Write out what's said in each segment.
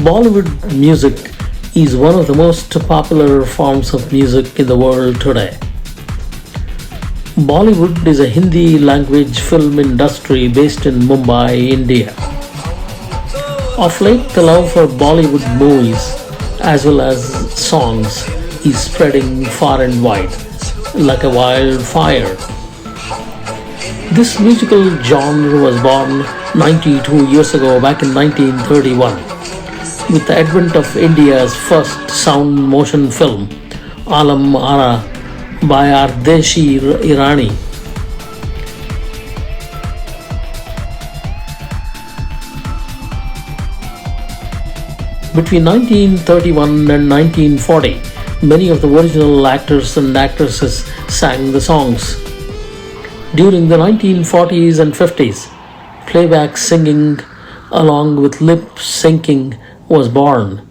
Bollywood music is one of the most popular forms of music in the world today. Bollywood is a Hindi language film industry based in Mumbai, India. Of late, the love for Bollywood movies as well as songs is spreading far and wide like a wildfire. This musical genre was born 92 years ago, back in 1931, with the advent of India's first sound motion film, Alam Ara, by Ardeshi Irani. Between 1931 and 1940, many of the original actors and actresses sang the songs. During the 1940s and 50s, playback singing along with lip syncing was born.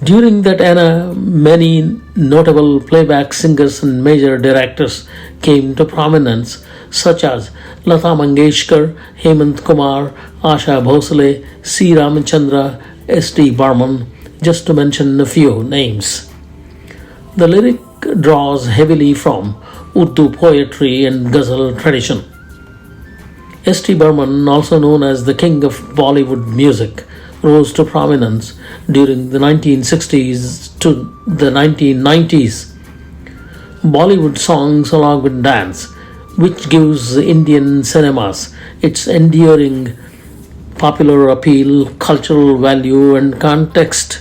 During that era, many notable playback singers and major directors came to prominence, such as Lata Mangeshkar, Hemant Kumar, Asha Bhosle, C. Ramachandra, S.D. Barman, just to mention a few names. The lyric draws heavily from Urdu poetry and ghazal tradition. S.T. Burman, also known as the king of Bollywood music, rose to prominence during the 1960s to the 1990s. Bollywood songs along with dance, which gives Indian cinemas its enduring popular appeal, cultural value, and context.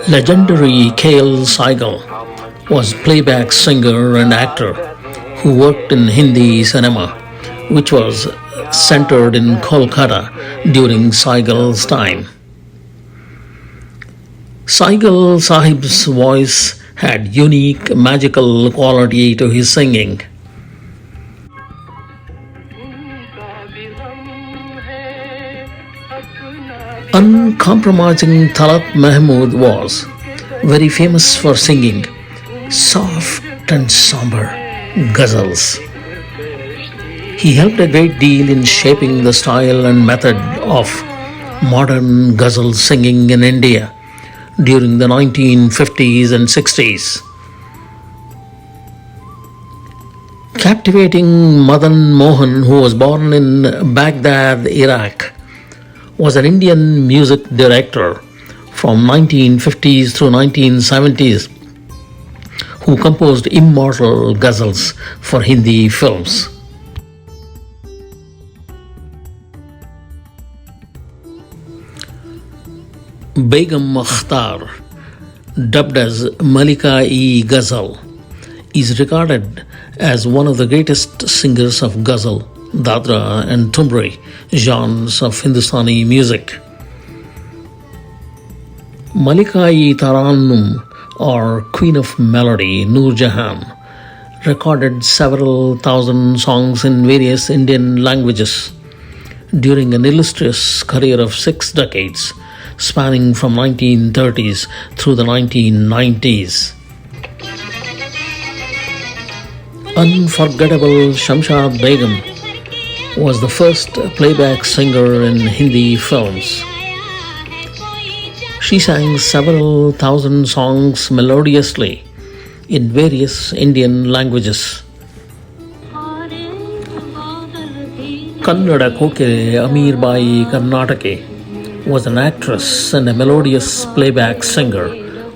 Legendary K.L. Saigal was playback singer and actor who worked in Hindi cinema, which was centered in Kolkata during Saigal's time. Saigal Sahib's voice had unique magical quality to his singing. Uncompromising Talat Mahmood was very famous for singing soft and somber ghazals. He helped a great deal in shaping the style and method of modern ghazal singing in India during the 1950s and 60s. Captivating Madan Mohan, who was born in Baghdad, Iraq, was an Indian music director from 1950s through 1970s who composed immortal ghazals for Hindi films. Begum Akhtar, dubbed as Malika-e-Ghazal, is regarded as one of the greatest singers of ghazal, dadra and tumri genres of Hindustani music. Malika-e-Tarannum, or Queen of Melody, Noor Jahan, recorded several thousand songs in various Indian languages during an illustrious career of 6 decades, spanning from 1930s through the 1990s. Unforgettable Shamshad Begum was the first playback singer in Hindi films. She sang several thousand songs melodiously in various Indian languages. Kannada Kokile Amir Bai Karnatake was an actress and a melodious playback singer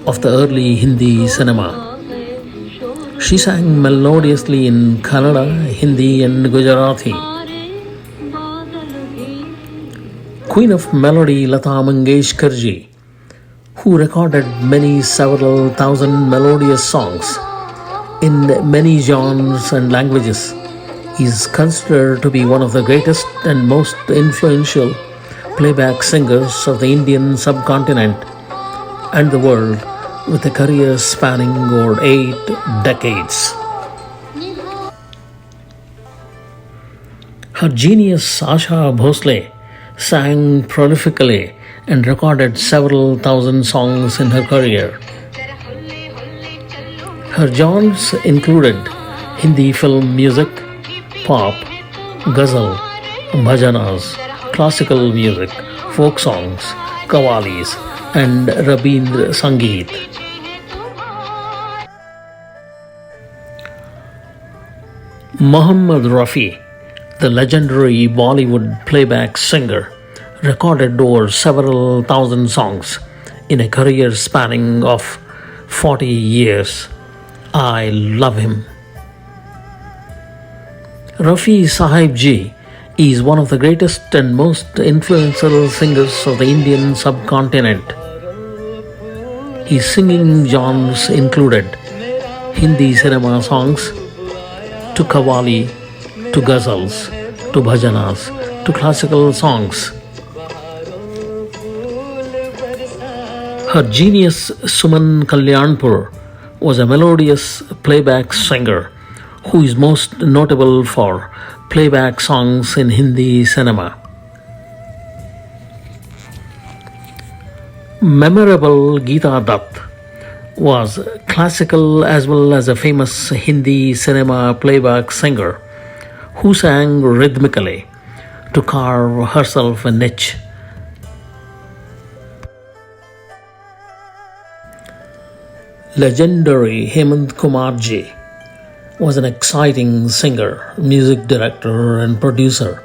of the early Hindi cinema. She sang melodiously in Kannada, Hindi, and Gujarati. Queen of Melody Lata Mangeshkarji, who recorded several thousand melodious songs in many genres and languages, is considered to be one of the greatest and most influential playback singers of the Indian subcontinent and the world, with a career spanning over 8 decades. Her genius Asha Bhosle sang prolifically and recorded several thousand songs in her career. Her genres included Hindi film music, pop, ghazal, bhajanas, classical music, folk songs, qawwalis, and Rabindra Sangeet. Muhammad Rafi, the legendary Bollywood playback singer, recorded over several thousand songs in a career spanning of 40 years. I love him. Rafi Sahib Ji is one of the greatest and most influential singers of the Indian subcontinent. His singing genres included Hindi cinema songs, to qawwali, to ghazals, to bhajanas, to classical songs. Her genius Suman Kalyanpur was a melodious playback singer who is most notable for playback songs in Hindi cinema. Memorable Geeta Dutt was classical as well as a famous Hindi cinema playback singer who sang rhythmically to carve herself a niche. Legendary Hemant Kumar Ji was an exciting singer, music director, and producer.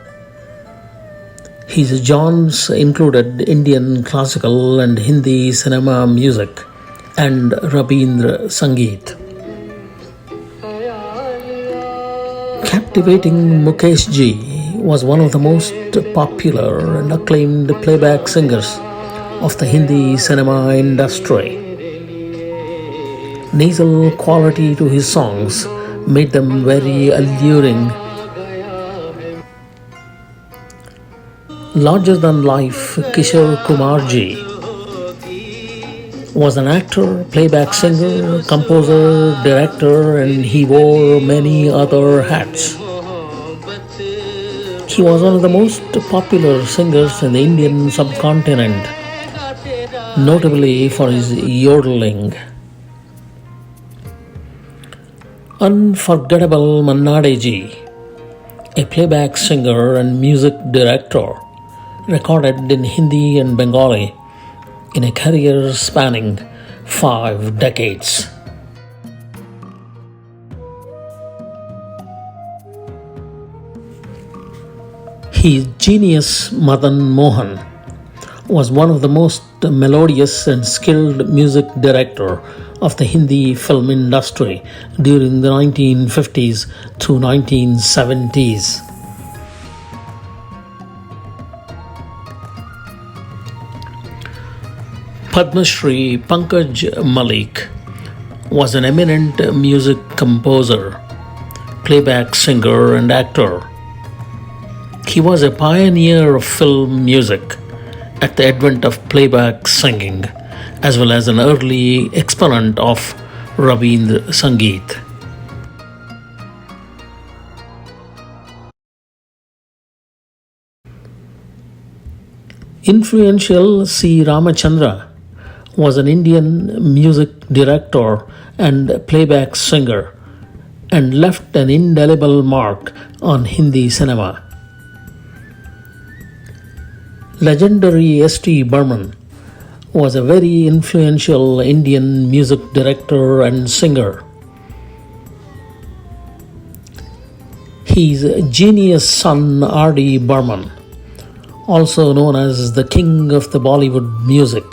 His genres included Indian classical and Hindi cinema music and Rabindra Sangeet. Captivating Mukesh Ji was one of the most popular and acclaimed playback singers of the Hindi cinema industry. Nasal quality to his songs made them very alluring. Larger than life Kishore Kumar Ji was an actor, playback singer, composer, director, and he wore many other hats. He was one of the most popular singers in the Indian subcontinent, notably for his yodeling. Unforgettable Mannade Ji, a playback singer and music director, recorded in Hindi and Bengali in a career spanning 5 decades. His genius Madan Mohan was one of the most melodious and skilled music director of the Hindi film industry during the 1950s to 1970s. Padma Shri Pankaj Malik was an eminent music composer, playback singer, and actor. He was a pioneer of film music at the advent of playback singing, as well as an early exponent of Rabindra Sangeet. Influential C. Ramachandra was an Indian music director and playback singer and left an indelible mark on Hindi cinema. Legendary S.T. Burman was a very influential Indian music director and singer. His genius son R.D. Burman, also known as the King of the Bollywood music,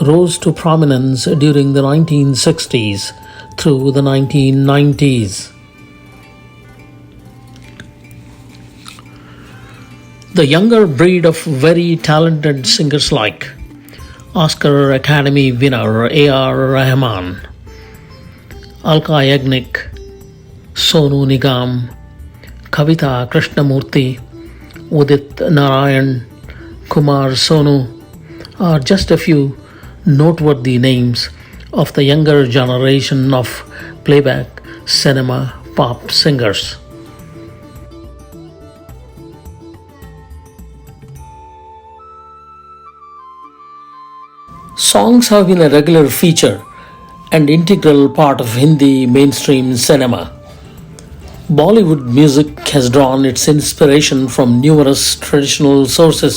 rose to prominence during the 1960s through the 1990s. The younger breed of very talented singers like Oscar Academy winner A.R. Rahman, Alka Yagnik, Sonu Nigam, Kavita Krishnamurthy, Udit Narayan, Kumar Sonu are just a few noteworthy names of the younger generation of playback cinema pop singers. Songs have been a regular feature and integral part of Hindi mainstream cinema. Bollywood music has drawn its inspiration from numerous traditional sources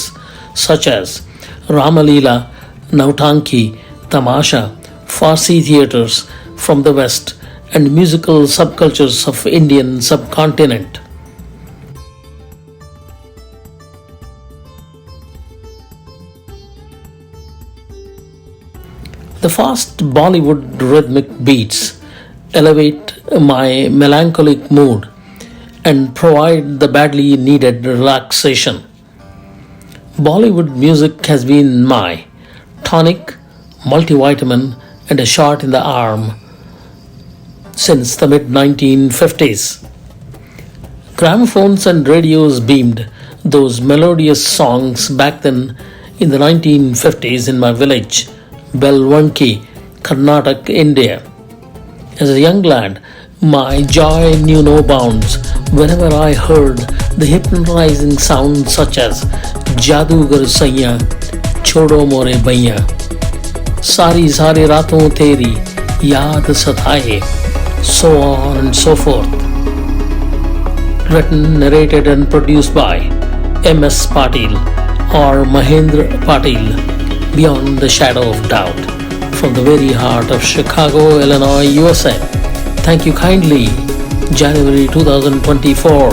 such as Ramalila, Nautanki, Tamasha, Farsi theatres from the West, and musical subcultures of Indian subcontinent. The fast Bollywood rhythmic beats elevate my melancholic mood and provide the badly needed relaxation. Bollywood music has been my tonic, multivitamin, and a shot in the arm since the mid 1950s. Gramophones and radios beamed those melodious songs back then in the 1950s in my village, Belwanki, Karnataka, India. As a young lad, my joy knew no bounds whenever I heard the hypnotizing sounds such as Jadugar Saiya, Chodo More Baiya, Sari Sari Raton Teri, Yaad Sataye, so on and so forth. Written, narrated, and produced by M.S. Patil or Mahendra Patil, beyond the shadow of doubt, from the very heart of Chicago, Illinois, USA. Thank you kindly, January 2024.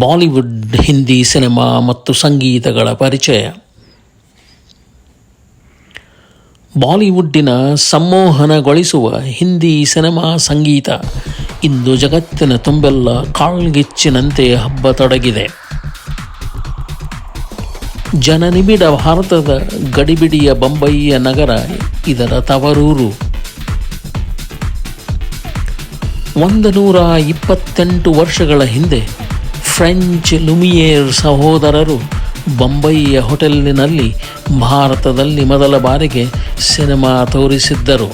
Bollywood Hindi cinema ಮತ್ತು ಸಂಗೀತಗಳ ಪರಿಚಯ. ಬಾಲಿವುಡ್ಡಿನ ಸಂಮೋಹನಗೊಳಿಸುವ Hindi cinema ಸಂಗೀತ ಇಂದು ಜಗತ್ತಿನ ತುಂಬೆಲ್ಲ ಕಾಳ್ಗಿಚ್ಚಿನಂತೆ ಹಬ್ಬತೊಡಗಿದೆ. ಜನನಿಬಿಡ ಭಾರತದ ಗಡಿಬಿಡಿಯ ಬೊಂಬಯಿಯ ನಗರ ಇದರ ತವರೂರು. 128 ವರ್ಷಗಳ ಹಿಂದೆ French ಲುಮಿಯೇರ್ ಸಹೋದರರು ಬೊಂಬಯಿಯ ಹೋಟೆಲಿನಲ್ಲಿ ಭಾರತದಲ್ಲಿ ಮೊದಲ ಬಾರಿಗೆ ಸಿನಿಮಾ ತೋರಿಸಿದ್ದರು.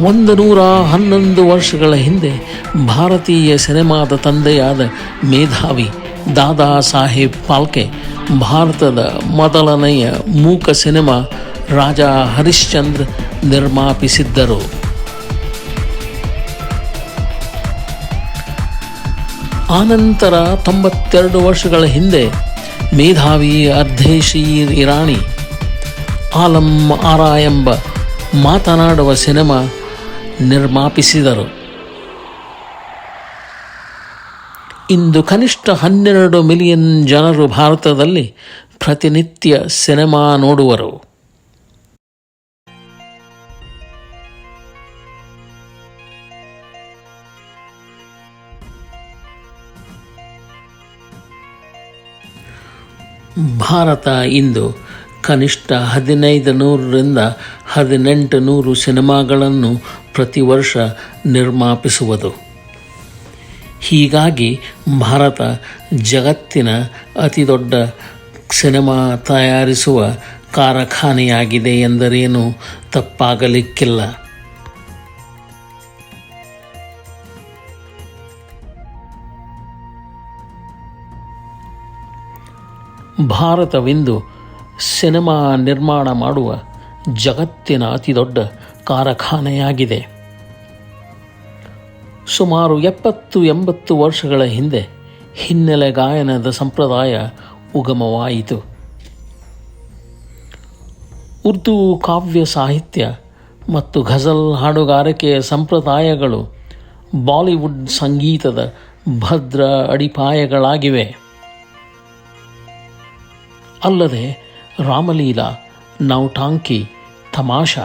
111 ವರ್ಷಗಳ ಹಿಂದೆ ಭಾರತೀಯ ಸಿನಿಮಾದ ತಂದೆಯಾದ ಮೇಧಾವಿ ದಾದಾ ಸಾಹೇಬ್ ಫಾಲ್ಕೆ ಭಾರತದ ಮೊದಲನೆಯ ಮೂಕ ಸಿನಿಮಾ ರಾಜಾ ಹರಿಶ್ಚಂದ್ರ ನಿರ್ಮಾಪಿಸಿದ್ದರು. ಆನಂತರ 92 ವರ್ಷಗಳ ಹಿಂದೆ ಮೇಧಾವಿ ಅರ್ಧೇಶಿ ಇರಾಣಿ ಆಲಂ ಆರಾ ಎಂಬ ಮಾತನಾಡುವ ಸಿನಿಮಾ ನಿರ್ಮಾಪಿಸಿದರು. ಇಂದು ಕನಿಷ್ಠ 12 ಮಿಲಿಯನ್ ಜನರು ಭಾರತದಲ್ಲಿ ಪ್ರತಿನಿತ್ಯ ಸಿನಿಮಾ ನೋಡುವರು. ಭಾರತ ಇಂದು ಕನಿಷ್ಠ 1500ರಿಂದ 1800 ಸಿನಿಮಾಗಳನ್ನು ಪ್ರತಿ ವರ್ಷ ನಿರ್ಮಾಪಿಸುವುದು. ಹೀಗಾಗಿ ಭಾರತ ಜಗತ್ತಿನ ಅತಿದೊಡ್ಡ ಸಿನಿಮಾ ತಯಾರಿಸುವ ಕಾರ್ಖಾನೆಯಾಗಿದೆ ಎಂದರೇನು ತಪ್ಪಾಗಲಿಕ್ಕಿಲ್ಲ. ಭಾರತವಿಂದು ಸಿನಿಮಾ ನಿರ್ಮಾಣ ಮಾಡುವ ಜಗತ್ತಿನ ಅತಿದೊಡ್ಡ ಕಾರ್ಖಾನೆಯಾಗಿದೆ. ಸುಮಾರು 70-80 ವರ್ಷಗಳ ಹಿಂದೆ ಹಿನ್ನೆಲೆ ಗಾಯನದ ಸಂಪ್ರದಾಯ ಉಗಮವಾಯಿತು. ಉರ್ದು ಕಾವ್ಯ ಸಾಹಿತ್ಯ ಮತ್ತು ಘಜಲ್ ಹಾಡುಗಾರಿಕೆಯ ಸಂಪ್ರದಾಯಗಳು ಬಾಲಿವುಡ್ ಸಂಗೀತದ ಭದ್ರ ಅಡಿಪಾಯಗಳಾಗಿವೆ. ಅಲ್ಲದೆ ರಾಮಲೀಲಾ, ನೌಟಾಂಕಿ, ತಮಾಷಾ,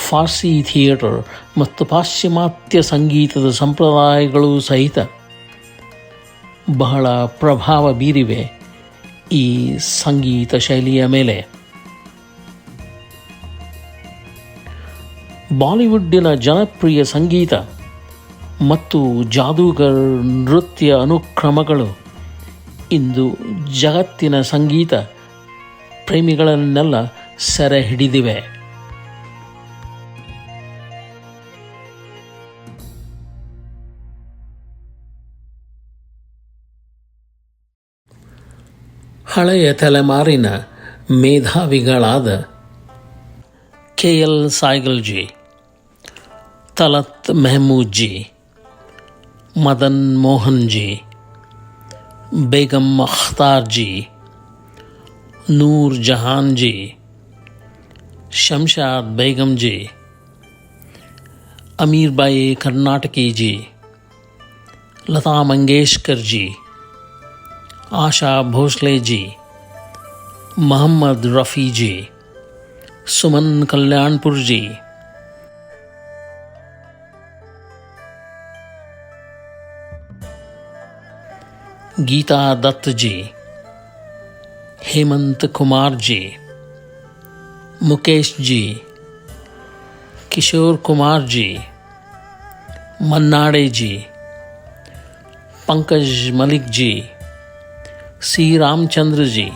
ಫಾರ್ಸಿ ಥಿಯೇಟರ್ ಮತ್ತು ಪಾಶ್ಚಿಮಾತ್ಯ ಸಂಗೀತದ ಸಂಪ್ರದಾಯಗಳು ಸಹಿತ ಬಹಳ ಪ್ರಭಾವ ಬೀರಿವೆ ಈ ಸಂಗೀತ ಶೈಲಿಯ ಮೇಲೆ. ಬಾಲಿವುಡ್ಡಿನ ಜನಪ್ರಿಯ ಸಂಗೀತ ಮತ್ತು ಜಾದೂಗರ್ ನೃತ್ಯ ಅನುಕ್ರಮಗಳು ಇಂದು ಜಗತ್ತಿನ ಸಂಗೀತ ಪ್ರೇಮಿಗಳನ್ನೆಲ್ಲ ಸೆರೆ ಹಿಡಿದಿವೆ. ಹಳೆಯ ತಲೆಮಾರಿನ ಮೇಧಾವಿಗಳಾದ KL ಸಾಯ್ಗಲ್ಜಿ, ತಲತ್ ಮೆಹಮೂದ್ ಜಿ, ಮದನ್ ಮೋಹನ್ ಜಿ, ಬೇಗಂ ಅಖ್ತಾರ್ ಜಿ, ನೂರ್ ಜಹಾನ್ ಜಿ, ಶಂಶಾದ್ ಬೇಗಂ ಜಿ, ಅಮೀರ್ಬಾಯಿ ಕರ್ನಾಟಕಿ ಜಿ, ಲತಾ ಮಂಗೇಶ್ಕರ್ ಜಿ, ಆಶಾ ಭೋಸ್ಲೆ ಜಿ, ಮೊಹಮ್ಮದ್ ರಫಿ ಜಿ, ಸುಮನ್ ಕಲ್ಯಾಣ್ಪುರ್ ಜಿ, ಗೀತಾ ದತ್ ಜಿ, ಹೇಮಂತ್ ಕುಮಾರ್ ಜಿ, ಮುಕೇಶ್ ಜಿ, ಕಿಶೋರ್ ಕುಮಾರ್ ಜಿ, ಮನ್ನಾಡೆ ಜಿ, ಪಂಕಜ್ ಮಲಿಕ್ ಜಿ, ಸಿ ರಾಮಚಂದ್ರ ಜಿ,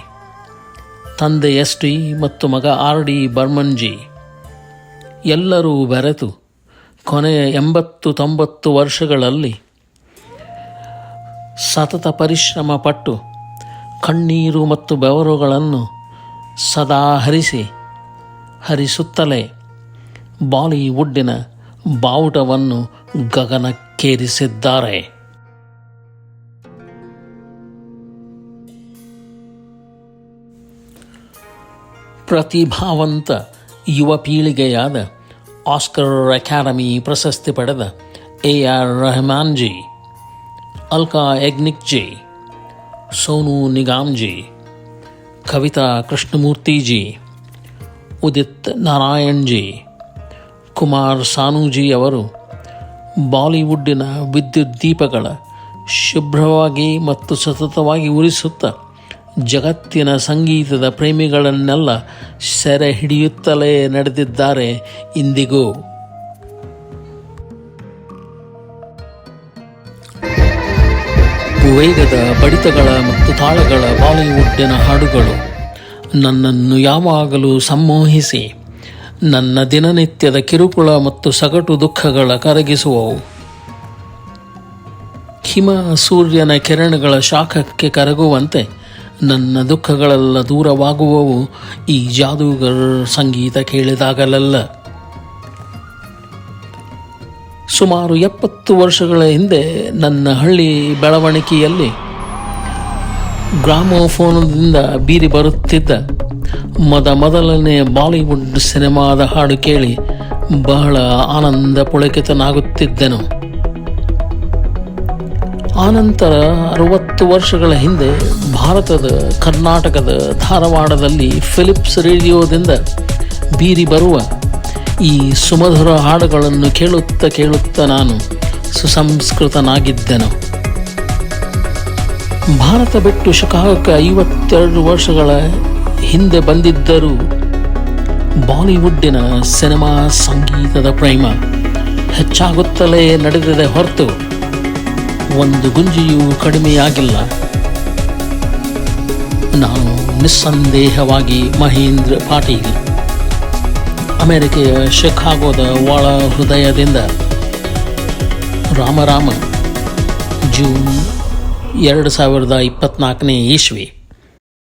ತಂದೆ SD ಮತ್ತು ಮಗ RD ಬರ್ಮನ್ ಜಿ ಎಲ್ಲರೂ ಬೆರೆತು ಕೊನೆಯ 80-90 ವರ್ಷಗಳಲ್ಲಿ ಸತತ ಪರಿಶ್ರಮ ಪಟ್ಟು ಕಣ್ಣೀರು ಮತ್ತು ಬೆವರುಗಳನ್ನು ಸದಾ ಹರಿಸುತ್ತಲೇ ಬಾಲಿವುಡ್ಡಿನ ಬಾವುಟವನ್ನು ಗಗನಕ್ಕೇರಿಸಿದ್ದಾರೆ. ಪ್ರತಿಭಾವಂತ ಯುವ ಪೀಳಿಗೆಯಾದ ಆಸ್ಕರ್ ಅಕಾಡೆಮಿ ಪ್ರಶಸ್ತಿ ಪಡೆದ AR ರೆಹಮಾನ್ ಜಿ, ಅಲ್ಕಾ ಯಾಗ್ನಿಕ್ ಜಿ, ಸೋನು ನಿಗಮ್ ಜಿ, ಕವಿತಾ ಕೃಷ್ಣಮೂರ್ತಿ ಜಿ, ಉದಿತ್ ನಾರಾಯಣ್ ಜಿ, ಕುಮಾರ್ ಸಾನು ಜಿ ಅವರು ಬಾಲಿವುಡ್ಡಿನ ವಿದ್ಯುತ್ ದೀಪಗಳ ಶುಭ್ರವಾಗಿ ಮತ್ತು ಸತತವಾಗಿ ಉರಿಸುತ್ತಾ ಜಗತ್ತಿನ ಸಂಗೀತದ ಪ್ರೇಮಿಗಳನ್ನೆಲ್ಲ ಸೆರೆ ಹಿಡಿಯುತ್ತಲೇ ನಡೆದಿದ್ದಾರೆ ಇಂದಿಗೂ. ವೇಗದ ಬಡಿತಗಳ ಮತ್ತು ತಾಳಗಳ ಬಾಲಿವುಡ್ಡಿನ ಹಾಡುಗಳು ನನ್ನನ್ನು ಯಾವಾಗಲೂ ಸಂಮೋಹಿಸಿ ನನ್ನ ದಿನನಿತ್ಯದ ಕಿರುಕುಳ ಮತ್ತು ಸಗಟು ದುಃಖಗಳ ಕರಗಿಸುವವು. ಹಿಮ ಸೂರ್ಯನ ಕಿರಣಗಳ ಶಾಖಕ್ಕೆ ಕರಗುವಂತೆ ನನ್ನ ದುಃಖಗಳೆಲ್ಲ ದೂರವಾಗುವವು ಈ ಜಾದೂಗರ್ ಸಂಗೀತ ಕೇಳಿದಾಗಲೆಲ್ಲ. ಸುಮಾರು 70 ವರ್ಷಗಳ ಹಿಂದೆ ನನ್ನ ಹಳ್ಳಿ ಬೆಳವಣಿಗೆಯಲ್ಲಿ ಗ್ರಾಮೋಫೋನದಿಂದ ಬೀರಿ ಬರುತ್ತಿದ್ದ ಮೊದಲನೇ ಬಾಲಿವುಡ್ ಸಿನಿಮಾದ ಹಾಡು ಕೇಳಿ ಬಹಳ ಆನಂದ ಪುಳಕಿತನಾಗುತ್ತಿದ್ದೆನು. ಆನಂತರ 60 ವರ್ಷಗಳ ಹಿಂದೆ ಭಾರತದ ಕರ್ನಾಟಕದ ಧಾರವಾಡದಲ್ಲಿ ಫಿಲಿಪ್ಸ್ ರೇಡಿಯೋದಿಂದ ಬೀರಿ ಬರುವ ಈ ಸುಮಧುರ ಹಾಡುಗಳನ್ನು ಕೇಳುತ್ತಾ ನಾನು ಸುಸಂಸ್ಕೃತನಾಗಿದ್ದೆನು. ಭಾರತ ಬಿಟ್ಟು ಶಿಕಾಗೋಕ್ಕೆ 52 ವರ್ಷಗಳ ಹಿಂದೆ ಬಂದಿದ್ದರೂ ಬಾಲಿವುಡ್ಡಿನ ಸಿನಿಮಾ ಸಂಗೀತದ ಪ್ರೇಮ ಹೆಚ್ಚಾಗುತ್ತಲೇ ನಡೆದಿದೆ ಹೊರತು ಒಂದು ಗುಂಜಿಯೂ ಕಡಿಮೆಯಾಗಿಲ್ಲ. ನಾನು ನಿಸ್ಸಂದೇಹವಾಗಿ ಮಹೇಂದ್ರ ಪಾಟೀಲ್, ಅಮೆರಿಕೆಯ ಶಿಕಾಗೋದ ಒಳ ಹೃದಯದಿಂದ ರಾಮ ಜೂನ್ 2024 ಇಸ್ವಿ.